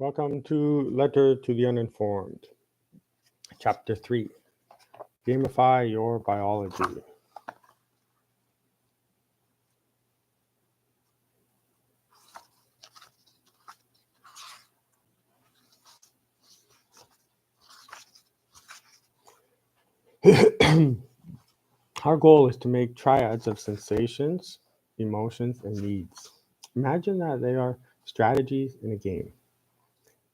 Welcome to Letter to the Uninformed, Chapter 3, Gamify Your Biology. Our goal is to make triads of sensations, emotions, and needs. Imagine that they are strategies in a game.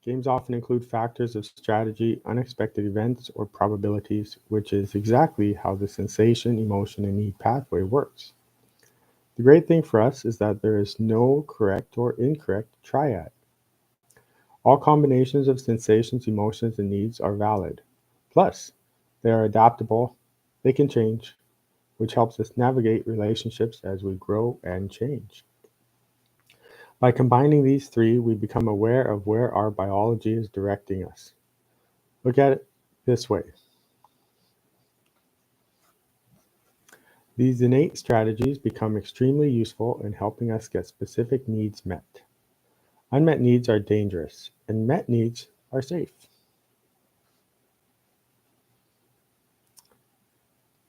Games often include factors of strategy, unexpected events, or probabilities, which is exactly how the sensation, emotion, and need pathway works. The great thing for us is that there is no correct or incorrect triad. All combinations of sensations, emotions, and needs are valid. Plus, they are adaptable, they can change, which helps us navigate relationships as we grow and change. By combining these three, we become aware of where our biology is directing us. Look at it this way. These innate strategies become extremely useful in helping us get specific needs met. Unmet needs are dangerous, and met needs are safe,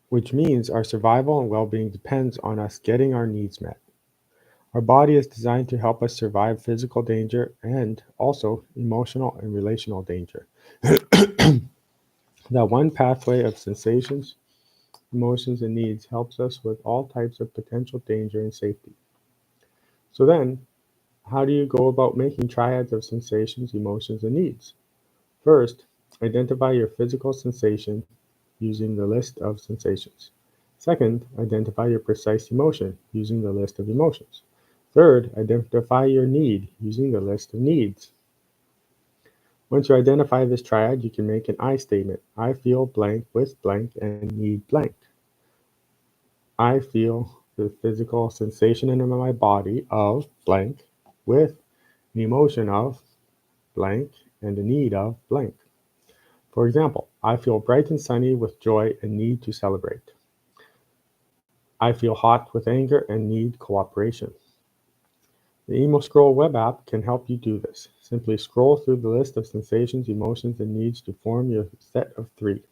which means our survival and well-being depends on us getting our needs met. Our body is designed to help us survive physical danger and also emotional and relational danger. That one pathway of sensations, emotions, and needs helps us with all types of potential danger and safety. So then, how do you go about making triads of sensations, emotions, and needs? First, identify your physical sensation using the list of sensations. Second, identify your precise emotion using the list of emotions. Third, identify your need using the list of needs. Once you identify this triad, you can make an I statement. I feel blank with blank and need blank. I feel the physical sensation in my body of blank with an emotion of blank and a need of blank. For example, I feel bright and sunny with joy and need to celebrate. I feel hot with anger and need cooperation. The Emo Scroll web app can help you do this. Simply scroll through the list of sensations, emotions, and needs to form your set of 3.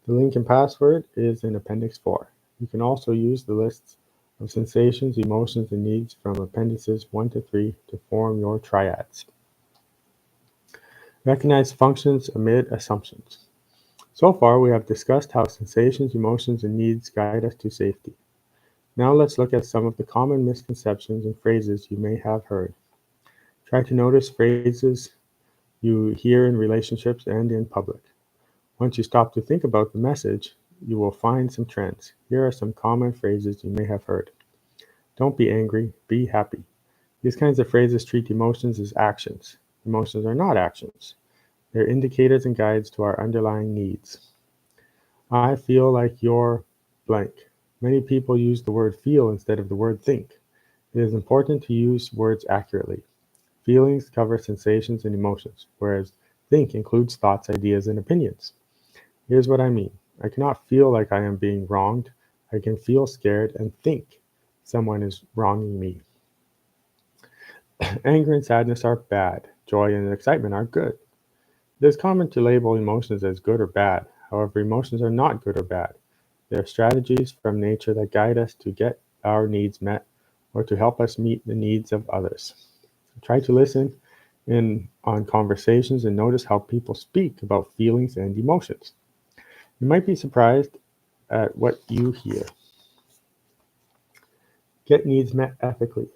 The link and password is in Appendix 4. You can also use the lists of sensations, emotions, and needs from Appendices 1 to 3 to form your triads. Recognize functions amid assumptions. So far, we have discussed how sensations, emotions, and needs guide us to safety. Now let's look at some of the common misconceptions and phrases you may have heard. Try to notice phrases you hear in relationships and in public. Once you stop to think about the message, you will find some trends. Here are some common phrases you may have heard. Don't be angry, be happy. These kinds of phrases treat emotions as actions. Emotions are not actions. They're indicators and guides to our underlying needs. I feel like you're blank. Many people use the word feel instead of the word think. It is important to use words accurately. Feelings cover sensations and emotions, whereas think includes thoughts, ideas, and opinions. Here's what I mean. I cannot feel like I am being wronged. I can feel scared and think someone is wronging me. Anger and sadness are bad. Joy and excitement are good. It is common to label emotions as good or bad. However, emotions are not good or bad. They are strategies from nature that guide us to get our needs met or to help us meet the needs of others. Try to listen in on conversations and notice how people speak about feelings and emotions. You might be surprised at what you hear. Get needs met ethically.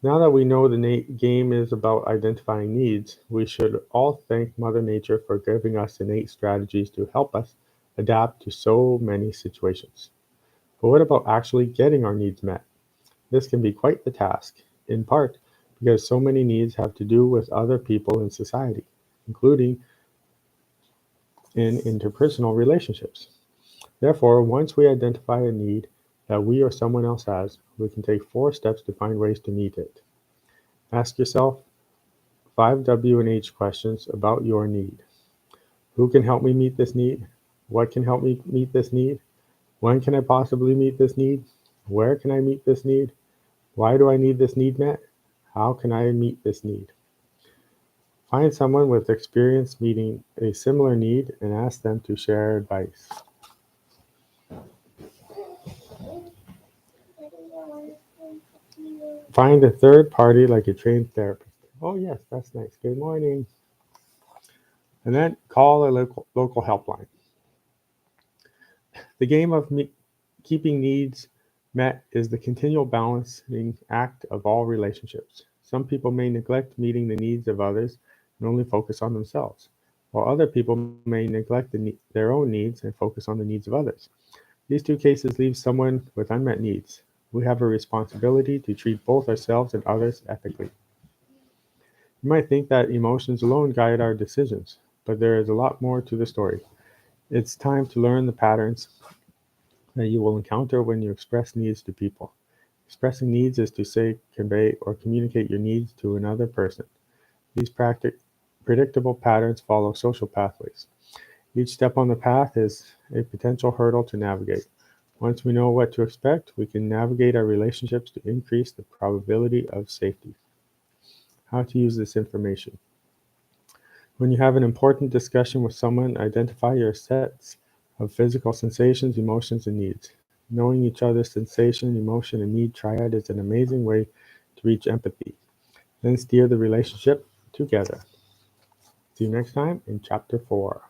Now that we know the game is about identifying needs, we should all thank Mother Nature for giving us innate strategies to help us adapt to so many situations. But what about actually getting our needs met? This can be quite the task, in part because so many needs have to do with other people in society, including in interpersonal relationships. Therefore, once we identify a need that we or someone else has, we can take 4 steps to find ways to meet it. Ask yourself 5 W and H questions about your need. Who can help me meet this need? What can help me meet this need? When can I possibly meet this need? Where can I meet this need? Why do I need this need met? How can I meet this need? Find someone with experience meeting a similar need and ask them to share advice. Find a third party like a trained therapist. Oh, yes, that's nice. Good morning. And then call a local helpline. The game of keeping needs met is the continual balancing act of all relationships. Some people may neglect meeting the needs of others and only focus on themselves, while other people may neglect their own needs and focus on the needs of others. These two cases leave someone with unmet needs. We have a responsibility to treat both ourselves and others ethically. You might think that emotions alone guide our decisions, but there is a lot more to the story. It's time to learn the patterns that you will encounter when you express needs to people. Expressing needs is to say, convey, or communicate your needs to another person. These predictable patterns follow social pathways. Each step on the path is a potential hurdle to navigate. Once we know what to expect, we can navigate our relationships to increase the probability of safety. How to use this information. When you have an important discussion with someone, identify your sets of physical sensations, emotions, and needs. Knowing each other's sensation, emotion, and need triad is an amazing way to reach empathy. Then steer the relationship together. See you next time in Chapter 4.